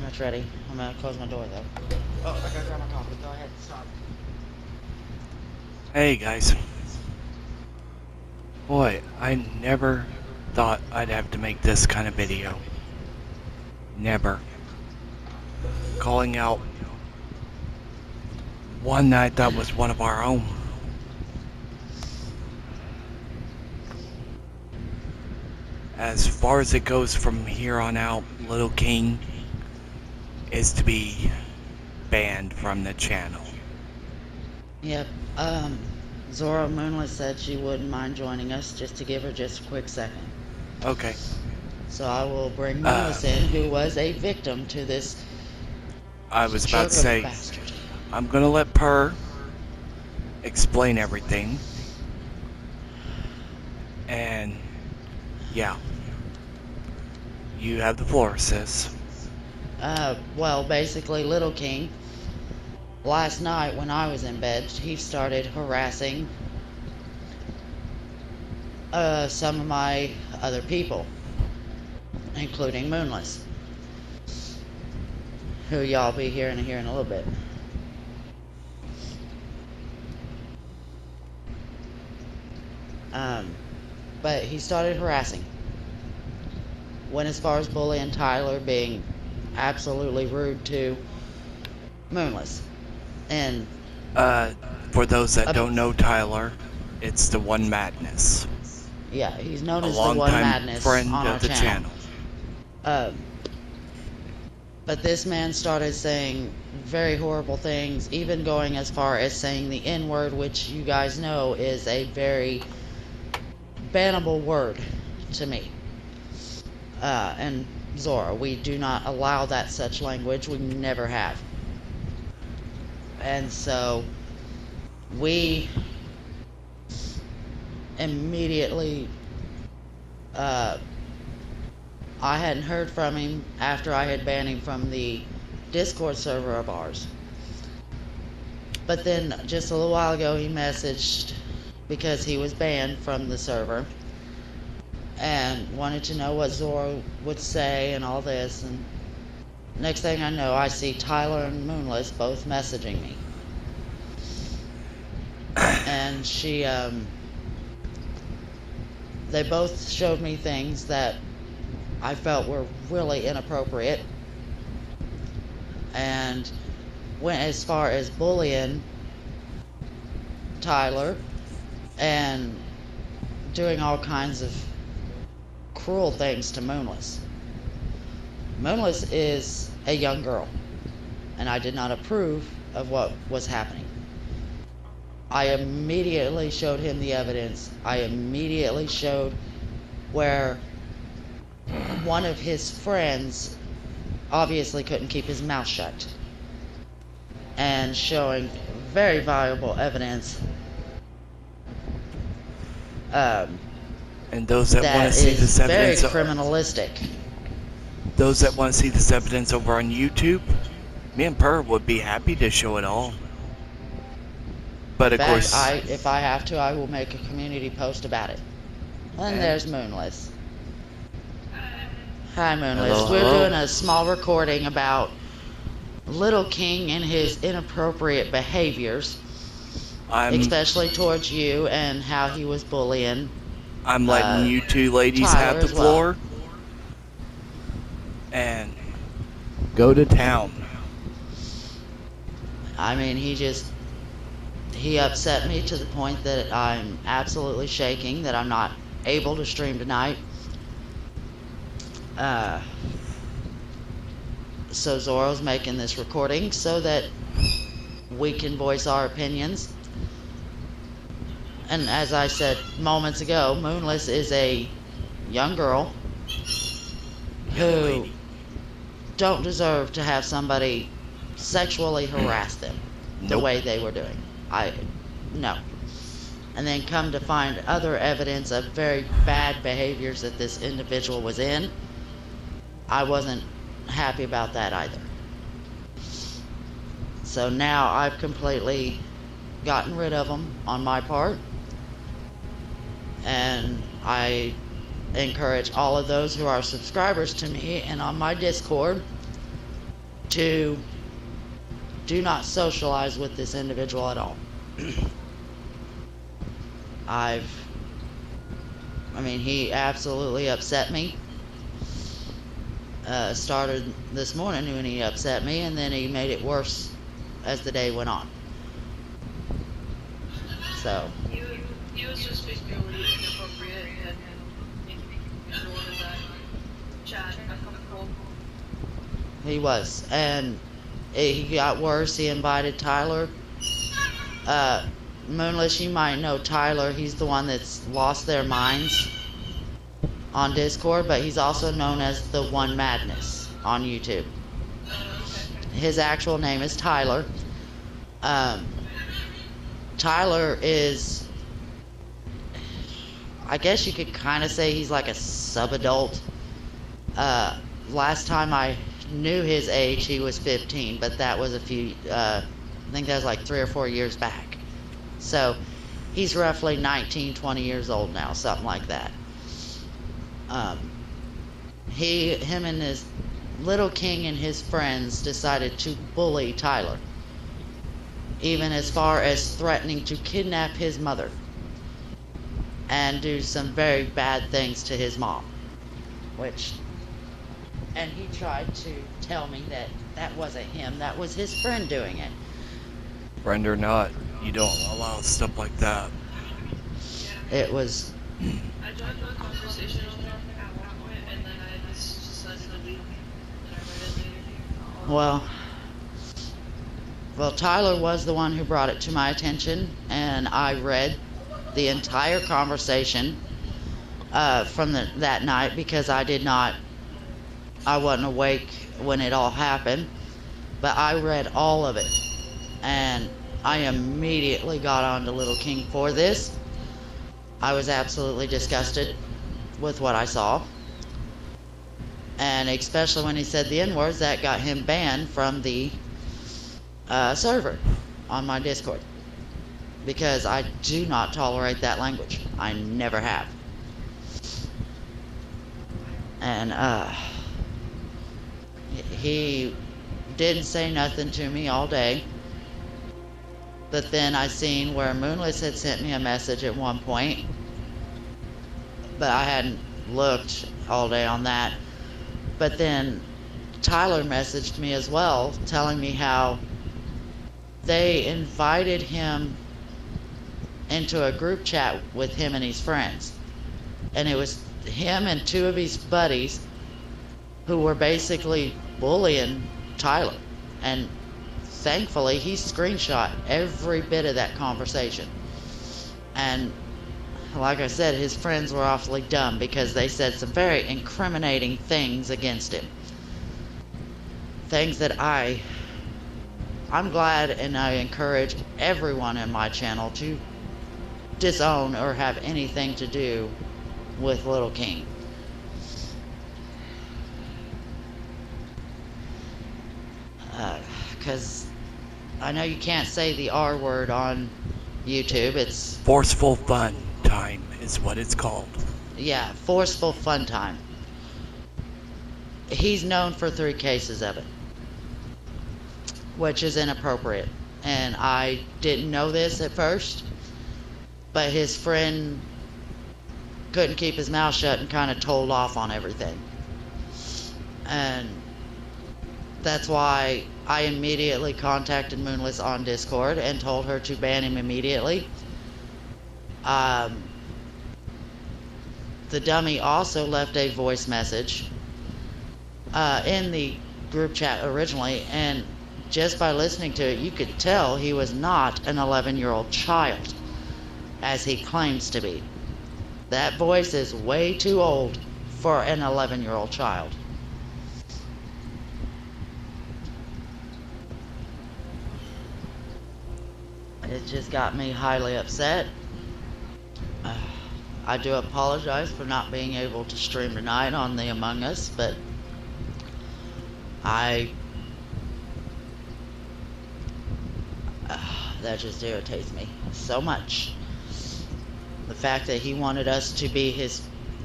much ready. I'm gonna close my door though. Oh, I gotta grab my coffee. Go ahead, stop. Hey guys. Boy, I never thought I'd have to make this kind of video. Never. Calling out one that I thought was one of our own. As far as it goes from here on out, Little King is to be banned from the channel. Yep. Zora Moonless said she wouldn't mind joining us, just to give her just a quick second. Okay. So I will bring Moonless in, who was a victim to this I was about jerk to of a say, bastard. I'm gonna let Per explain everything. And yeah. You have the floor, sis. Well, basically, Little King, last night when I was in bed, he started harassing some of my other people, including Moonless, who y'all be hearing here in a little bit. But he started harassing. Went as far as bullying Tyler, being absolutely rude to Moonless. And For those that don't know Tyler, it's the One Madness. yeah, he's known A as the One longtime Madness friend on our of the channel. Um, but this man started saying very horrible things, even going as far as saying the N-word, which you guys know is a very bannable word to me. And Zora, we do not allow that such language. We never have. And so we immediately, I hadn't heard from him after I had banned him from the Discord server of ours. But then just a little while ago he messaged because he was banned from the server and wanted to know what Zora would say and all this. And next thing I know, I see Tyler and Moonless both messaging me. And they both showed me things that I felt were really inappropriate, and went as far as bullying Tyler and doing all kinds of cruel things to Moonless. Moonless is a young girl, and I did not approve of what was happening. I immediately showed him the evidence. I immediately showed where one of his friends obviously couldn't keep his mouth shut, and showing very valuable evidence And those that want that to see is this very evidence, criminalistic. those that want to see this evidence over on YouTube, me and Per would be happy to show it all. But In of fact, course, if I have to, I will make a community post about it. And there's Moonless. Hi, Moonless. hello, We're doing hello. a small recording about Little King and his inappropriate behaviors, I'm especially towards you, and how he was bullying letting you two ladies Tyler have the as well. floor and go to town. I mean, he upset me to the point that I'm absolutely shaking, that I'm not able to stream tonight. So Zora's making this recording so that we can voice our opinions. And as I said moments ago, Moonless is a young girl who don't deserve to have somebody sexually harass them the Nope. way they were doing. No. And then come to find other evidence of very bad behaviors that this individual was in. I wasn't happy about that either. So now I've completely gotten rid of them on my part. And I encourage all of those who are subscribers to me and on my Discord to do not socialize with this individual at all. I've, I mean, he absolutely upset me. Started this morning when he upset me, and then he made it worse as the day went on. So. He was just being really inappropriate and making me feel that chat uncomfortable. He was, and he got worse. He invited Tyler. Moonless, you might know Tyler. He's the one that's lost their minds on Discord, but he's also known as the One Madness on YouTube. His actual name is Tyler. Tyler is, I guess you could kind of say he's like a sub-adult. Last time I knew his age, he was 15, but that was I think that was like 3 or 4 years back. So he's roughly 19, 20 years old now, something like that. Him and his Little King and his friends decided to bully Tyler, even as far as threatening to kidnap his mother and do some very bad things to his mom, and he tried to tell me that that wasn't him, that was his friend doing it. Friend or not, you don't allow stuff like that. It was. I joined the conversation at one point, and then I just decided to leave, and I read it later. Well, Tyler was the one who brought it to my attention, and I read the entire conversation from that night, because I wasn't awake when it all happened, but I read all of it, and I immediately got on to Little King for this. I was absolutely disgusted with what I saw, and especially when he said the N-words, that got him banned from the server on my Discord, because I do not tolerate that language. I never have. And he didn't say nothing to me all day, but then I seen where Moonless had sent me a message at one point, but I hadn't looked all day on that. But then Tyler messaged me as well, telling me how they invited him into a group chat with him and his friends, and it was him and 2 of his buddies who were basically bullying Tyler, and thankfully he screenshot every bit of that conversation. And like I said, his friends were awfully dumb, because they said some very incriminating things against him, things that I'm glad, and I encourage everyone in my channel to disown or have anything to do with Little King. Because I know you can't say the R word on YouTube. It's Forceful fun time is what it's called. Yeah, forceful fun time. He's known for 3 cases of it, which is inappropriate. And I didn't know this at first, but his friend couldn't keep his mouth shut and kind of told off on everything. And that's why I immediately contacted Moonless on Discord and told her to ban him immediately. The dummy also left a voice message in the group chat originally, and just by listening to it, you could tell he was not an 11-year-old child, as he claims to be. That voice is way too old for an 11-year-old child. It just got me highly upset. I do apologize for not being able to stream tonight on the Among Us, but that just irritates me so much. The fact that he wanted us to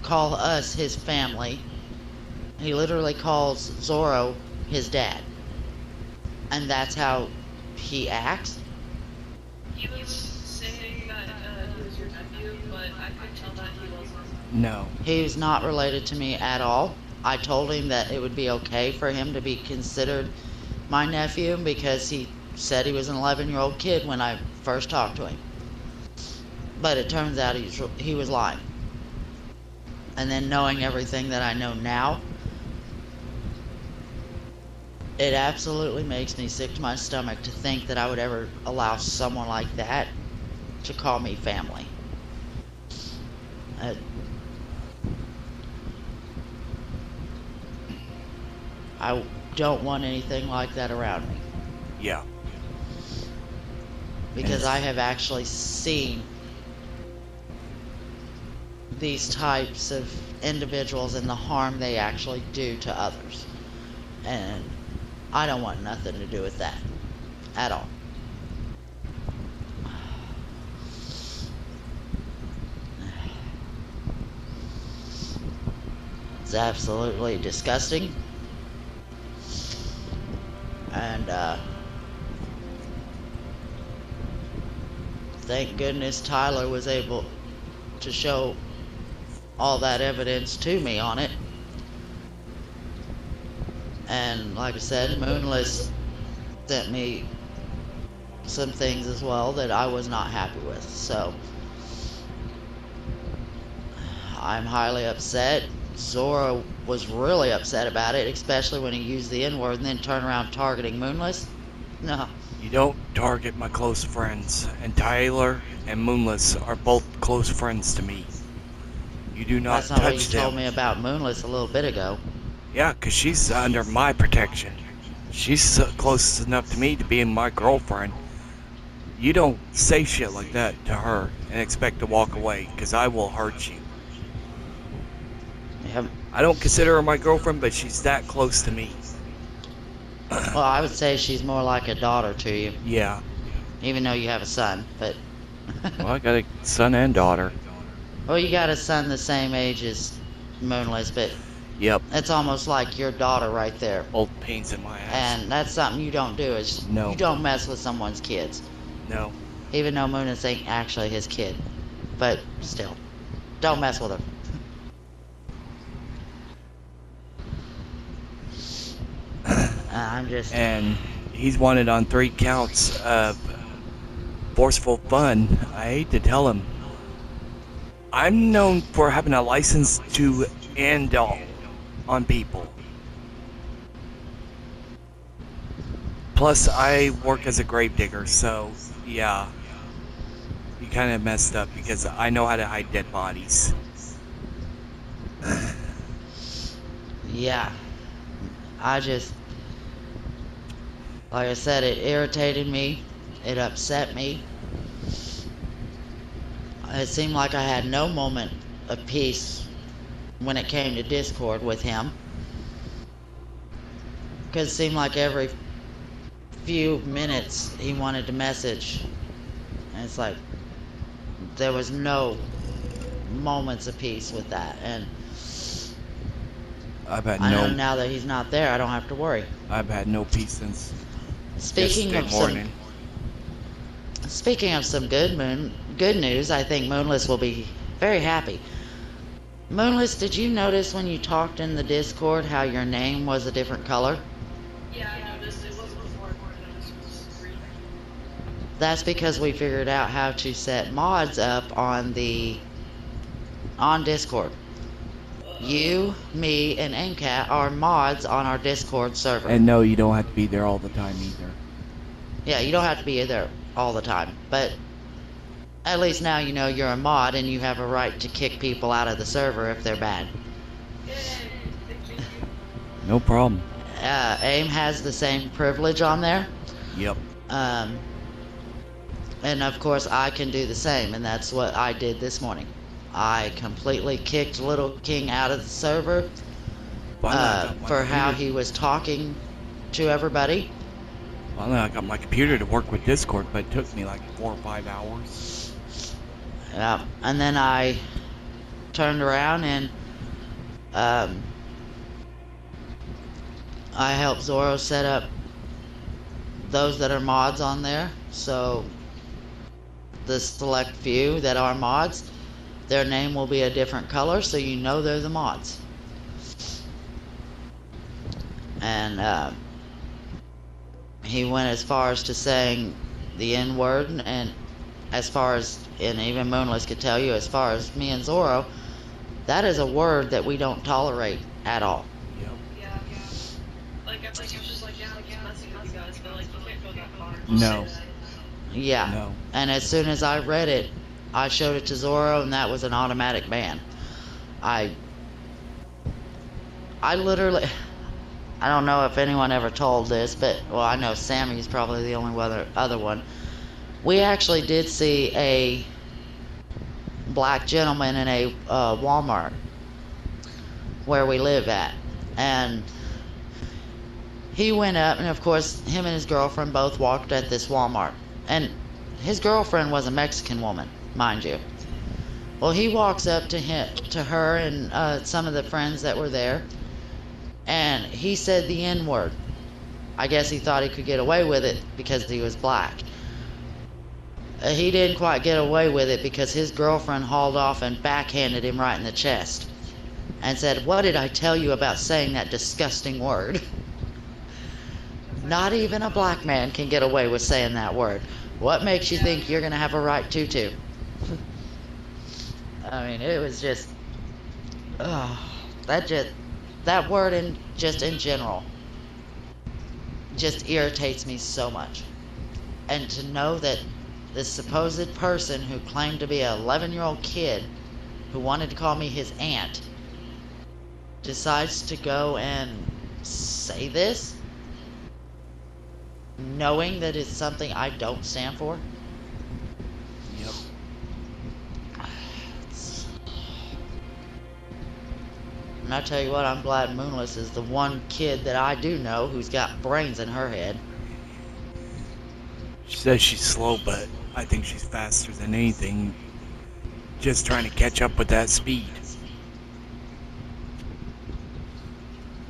call us his family. He literally calls Zorro his dad. And that's how he acts? He was saying that he was your nephew, but I could tell that he wasn't. No. He's not related to me at all. I told him that it would be okay for him to be considered my nephew because he said he was an 11-year-old kid when I first talked to him. But it turns out he was lying. And then knowing everything that I know now, it absolutely makes me sick to my stomach to think that I would ever allow someone like that to call me family. I don't want anything like that around me. Yeah. Because I have actually seen these types of individuals and the harm they actually do to others. And I don't want nothing to do with that at all. It's absolutely disgusting. And thank goodness Tyler was able to show all that evidence to me on it. And like I said, Moonless sent me some things as well that I was not happy with. So I'm highly upset. Zora was really upset about it, especially when he used the N-word and then turned around targeting Moonless. No. You don't target my close friends, and Tyler and Moonless are both close friends to me. You do not That's not what you touch them. told me about Moonless a little bit ago. Yeah, 'cause she's under my protection. She's close enough to me to being my girlfriend. You don't say shit like that to her and expect to walk away, 'cause I will hurt you. Yep. I don't consider her my girlfriend, but she's that close to me. Well, I would say she's more like a daughter to you. Yeah. Even though you have a son, but... Well, I got a son and daughter. Well, you got a son the same age as Moonless, but Yep. it's almost like your daughter right there. Both pains in my ass. And that's something you don't do, is No. you don't mess with someone's kids. No. Even though Moonless ain't actually his kid. But still, don't mess with her. I'm just... And he's wanted on 3 counts of forceful fun. I hate to tell him. I'm known for having a license to end all on people. Plus, I work as a grave digger, so yeah. You kind of messed up because I know how to hide dead bodies. Yeah. I just... Like I said, it irritated me. It upset me. It seemed like I had no moment of peace when it came to Discord with him. Because it seemed like every few minutes he wanted to message. And it's like, there was no moments of peace with that. And I've had I know now that he's not there, I don't have to worry. I've had no peace since Speaking of morning. some good news, I think Moonless will be very happy. Moonless, did you notice when you talked in the Discord how your name was a different color? Yeah, I noticed it wasn't before, I noticed it was green. That's because we figured out how to set mods up on Discord. You, me, and NCAT are mods on our Discord server. And no, you don't have to be there all the time either. Yeah, you don't have to be there all the time, but at least now you know you're a mod and you have a right to kick people out of the server if they're bad. Yay! Thank you. No problem. AIM has the same privilege on there. Yep. And of course I can do the same, and that's what I did this morning. I completely kicked Little King out of the server for how he was talking to everybody. Well, I got my computer to work with Discord, but it took me like 4 or 5 hours. Yeah, and then I turned around and I helped Zoro set up those that are mods on there. So the select few that are mods, their name will be a different color, so you know they're the mods. And he went as far as to saying the N word, and as far as, and even Moonless could tell you, as far as me and Zorro, that is a word that we don't tolerate at all. Yep. Yeah. Like, at first I was just like, yeah, I'm just messing with you guys, but like, you can't go that far. No. Yeah. No. And as soon as I read it, I showed it to Zorro, and that was an automatic ban. I literally, I don't know if anyone ever told this, but, well, I know Sammy's probably the only other one. We actually did see a black gentleman in a Walmart where we live at, and he went up, and of course him and his girlfriend both walked at this Walmart, and his girlfriend was a Mexican woman, mind you. Well, he walks up to her and some of the friends that were there, and he said the N word. I guess he thought he could get away with it because he was black. He didn't quite get away with it because his girlfriend hauled off and backhanded him right in the chest and said, "What did I tell you about saying that disgusting word?" Not even a black man can get away with saying that word. What makes you think you're going to have a right to too? I mean, it was just, that word in general just irritates me so much. And to know that this supposed person who claimed to be an 11-year-old kid who wanted to call me his aunt decides to go and say this, knowing that it's something I don't stand for. Yep. And I tell you what, I'm glad Moonless is the one kid that I do know who's got brains in her head. She says she's slow, but I think she's faster than anything. Just trying to catch up with that speed.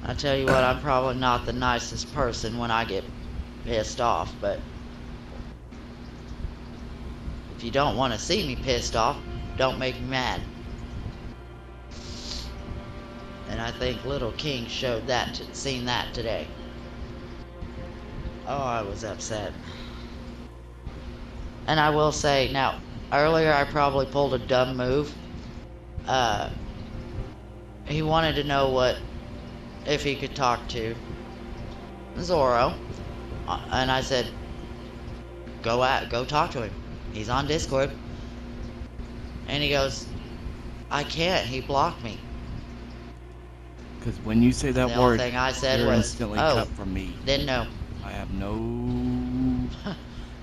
I tell you what, I'm probably not the nicest person when I get pissed off, but if you don't want to see me pissed off, don't make me mad. And I think Little King showed that, seen that today. Oh, I was upset. And I will say, now, earlier I probably pulled a dumb move. He wanted to know if he could talk to Zorro. And I said, go talk to him. He's on Discord. And he goes, I can't, he blocked me. Because when you say that The word, only thing I said you're was, instantly "Oh, cut from me. didn't know." I have no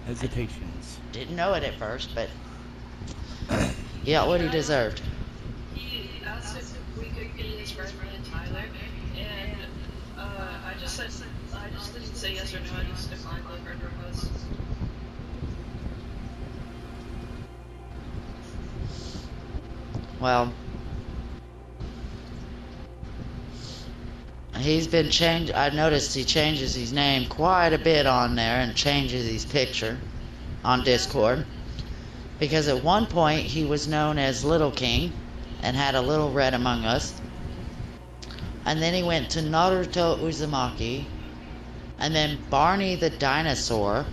hesitations. Didn't know it at first, but yeah, what he deserved. He asked if we could be his friend Tyler, and I just didn't say yes or no. I just declined the friend request. Well, he's been changed. I noticed he changes his name quite a bit on there and changes his picture on Discord. Because at one point he was known as Little King and had a little red among us. And then he went to Naruto Uzumaki. And then Barney the Dinosaur.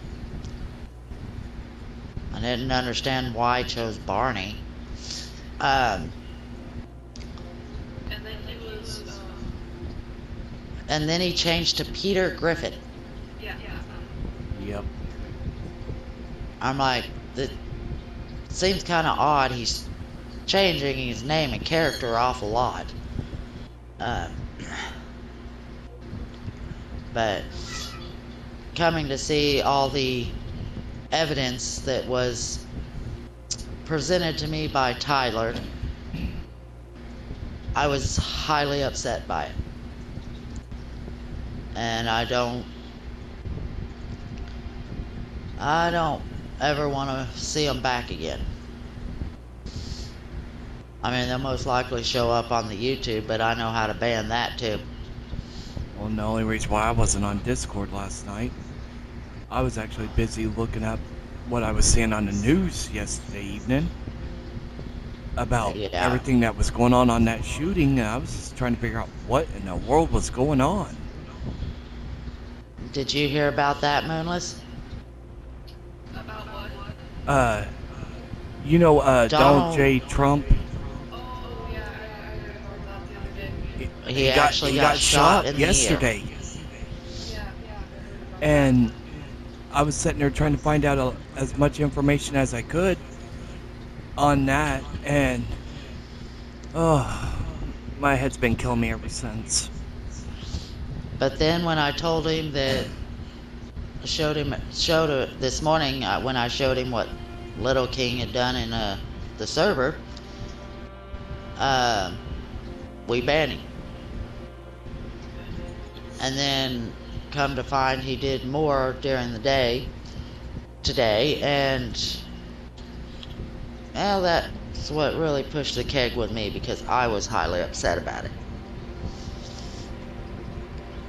I didn't understand why I chose Barney. And then he was. And then he changed to Peter Griffin. Yeah. Yep. I'm like, it seems kind of odd. He's changing his name and character an awful lot. But coming to see all the evidence that was presented to me by Tyler, I was highly upset by it. And I don't ever want to see them back again. I mean, they'll most likely show up on the YouTube, but I know how to ban that too. Well, the only reason why I wasn't on Discord last night I was actually busy looking up what I was seeing on the news yesterday evening about Yeah. everything that was going on that shooting. And I was just trying to figure out what in the world was going on. Did you hear about that, Moonless? About what? Uh, Donald Donald, J. Trump. Oh yeah, I read about that the other day. he actually He got got shot shot in the ear. yesterday, Yeah, I heard about that. and I was sitting there trying to find out as much information as I could on that, and oh, my head's been killing me ever since. But then when I told him that, this morning when I showed him what Little King had done in the server, uh, we banned him. And then come to find he did more during the day today, and well, that's what really pushed the keg with me because I was highly upset about it.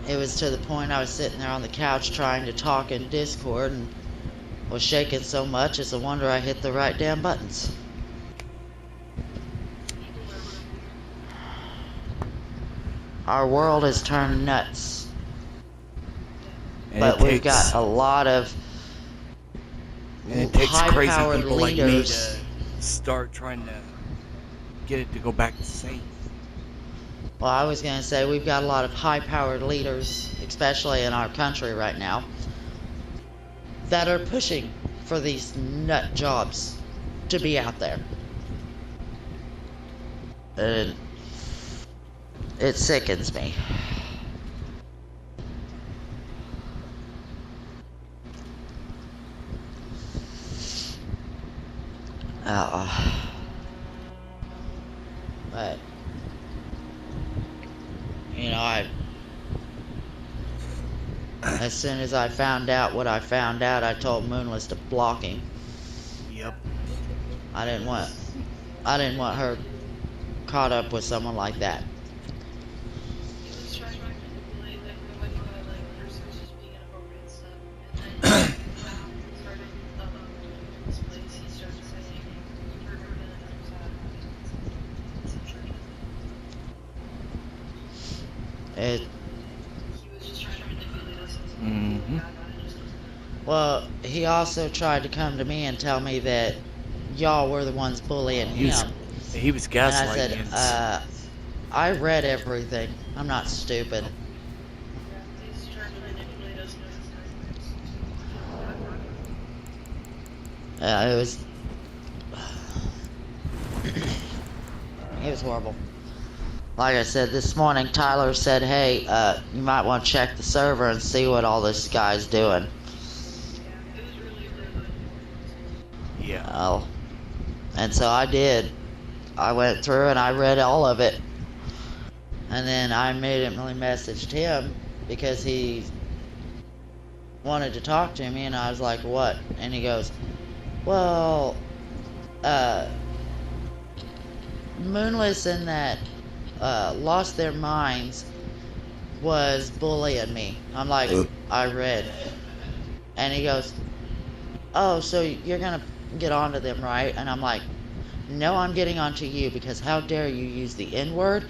It was to the point I was sitting there on the couch trying to talk in Discord and was shaking so much it's a wonder I hit the right damn buttons. People are really weird. Our world has turned nuts, And but we've got a lot of it takes crazy high-powered people like me leaders. to start trying to get it to go back to safe. Well, I was going to say we've got a lot of high-powered leaders, especially in our country right now, that are pushing for these nut jobs to be out there. And it sickens me. But, as soon as I found out what I found out, I told Moonless to block him. Yep. I didn't want her caught up with someone like that. He was trying to manipulate everybody by like first was just being inappropriate stuff, and then when he started doing this place, he started saying you're gonna It, he was just trying to manipulate us into Mm-hmm. well, he also tried to come to me and tell me that y'all were the ones bullying him. He was And I said, gaslighting us. I read everything. I'm not stupid. He's trying to manipulate us It was it was horrible. Like I said this morning, Tyler said, hey, you might want to check the server and see what all this guy's doing. it was really, really Yeah. Oh. And so I did. I went through and I read all of it. And then I immediately messaged him because he wanted to talk to me, and I was like, what? And he goes, well, Moonless and that lost their minds was bullying me. I'm like, I read. And he goes, oh, so you're gonna get onto them, right? And I'm like, no, I'm getting onto you because how dare you use the N-word,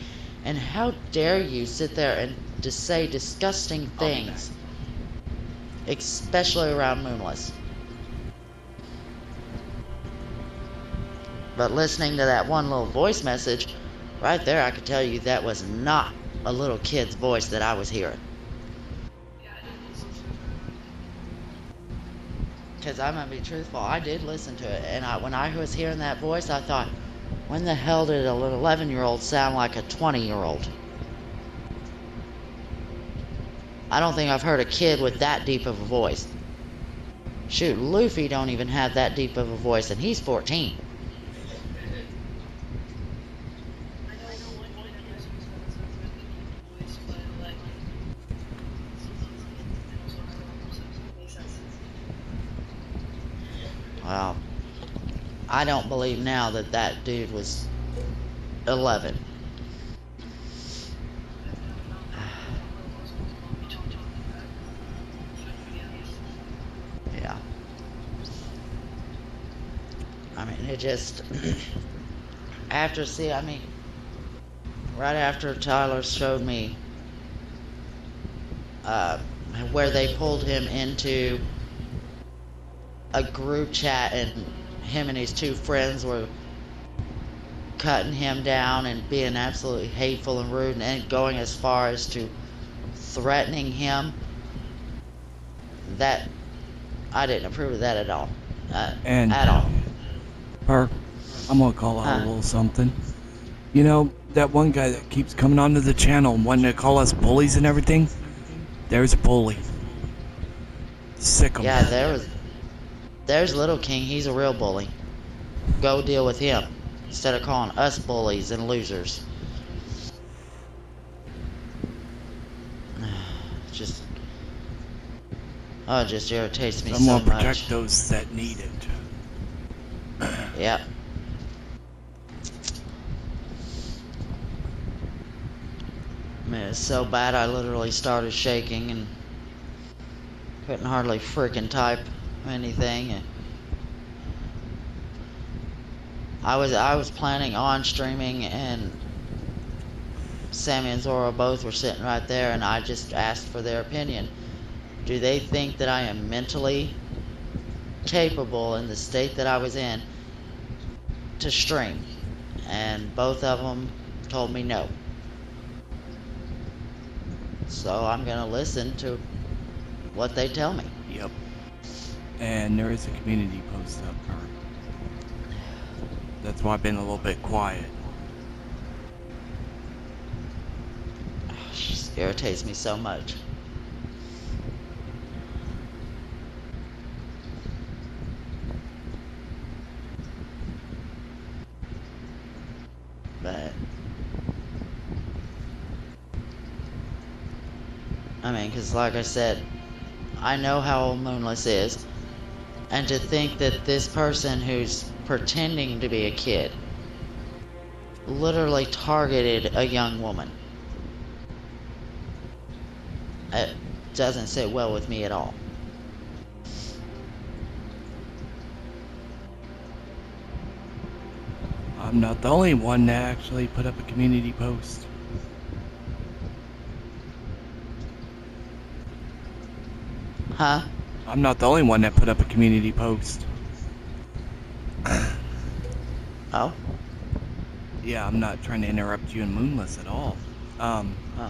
and how dare you sit there and just say disgusting things, especially around Moonless. But listening to that one little voice message, right there, I could tell you that was not a little kid's voice that I was hearing. Yeah, I didn't listen to it. Because I'm going to be truthful, I did listen to it. And when I was hearing that voice, I thought, when the hell did an 11-year-old sound like a 20-year-old? I don't think I've heard a kid with that deep of a voice. Shoot, Luffy don't even have that deep of a voice, and he's 14. I know one point in this was going to sound like a voice, but like, so I don't make sense. Well, I don't believe now that that dude was 11. I mean, it just after see, I mean, right after Tyler showed me uh, where they pulled him into a group chat and him and his two friends were cutting him down and being absolutely hateful and rude and going as far as to threatening him, that I didn't approve of that at all. And At all. her, I'm gonna call out a Huh? little something. You know, that one guy that keeps coming onto the channel and wanting to call us bullies and everything? There's a bully. Sick 'em. Yeah, there's Little King. He's a real bully. Go deal with him instead of calling us bullies and losers. Just, oh, it just irritates me I'm so gonna protect much. those that need it. Yep. I mean, it's so bad I literally started shaking and couldn't hardly freaking type anything. I was planning on streaming, and Sammy and Zoro both were sitting right there, and I just asked for their opinion. Do they think that I am mentally capable in the state that I was in to stream? And both of them told me no. So I'm gonna listen to what they tell me. Yep. And there is a community post up there. That's why I've been a little bit quiet. She just irritates me so much. But I mean, because like I said, I know how old Moonless is, and to think that this person who's pretending to be a kid literally targeted a young woman, it doesn't sit well with me at all. I'm not the only one that actually put up a community post. Huh? I'm not the only one that put up a community post. Oh? Yeah, I'm not trying to interrupt you and Moonless at all. Huh.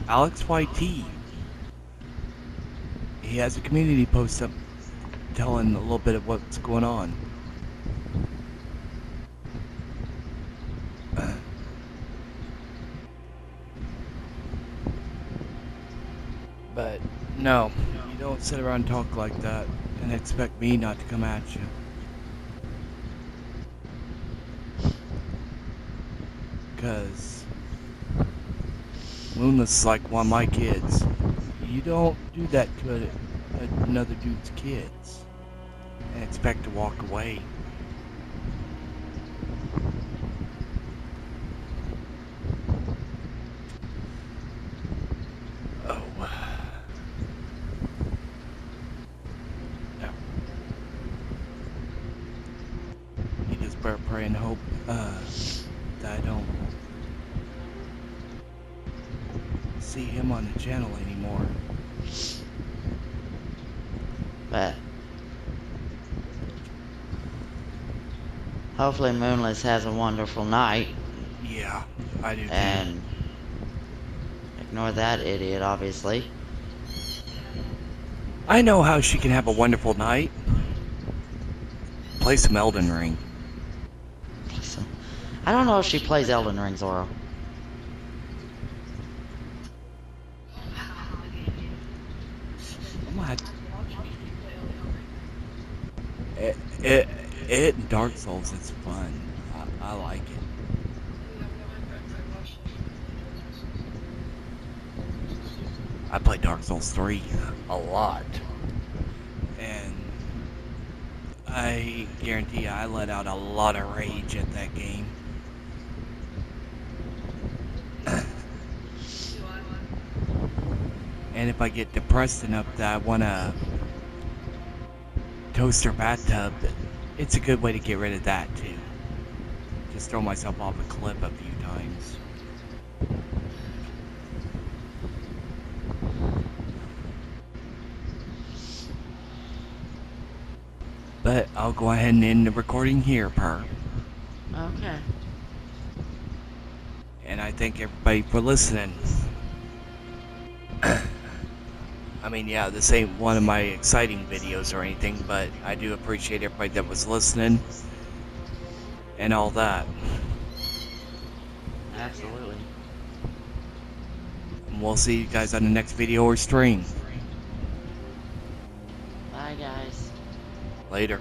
Alex YT. He has a community post up telling a little bit of what's going on. But no, you don't sit around and talk like that and expect me not to come at you. Because Moonless is like one of my kids. You don't do that to another dude's kids and expect to walk away. Oh. No. You just better pray and hope that I don't see him on the channel anymore. But hopefully Moonless has a wonderful night. Yeah, I do too. And ignore that idiot, obviously. I know how she can have a wonderful night. Play some Elden Ring. I don't know if she plays Elden Ring, Zoro. I'm gonna have it in Dark Souls, it's fun. I like it. I played Dark Souls 3 a lot. And I guarantee you, I let out a lot of rage at that game. And if I get depressed enough that I want to toaster bathtub, it's a good way to get rid of that too. just throw myself off a cliff a few times. But I'll go ahead and end the recording here, Per. Okay. And I thank everybody for listening. I mean, yeah, this ain't one of my exciting videos or anything, but I do appreciate everybody that was listening and all that. Absolutely. And we'll see you guys on the next video or stream. Bye, guys. Later.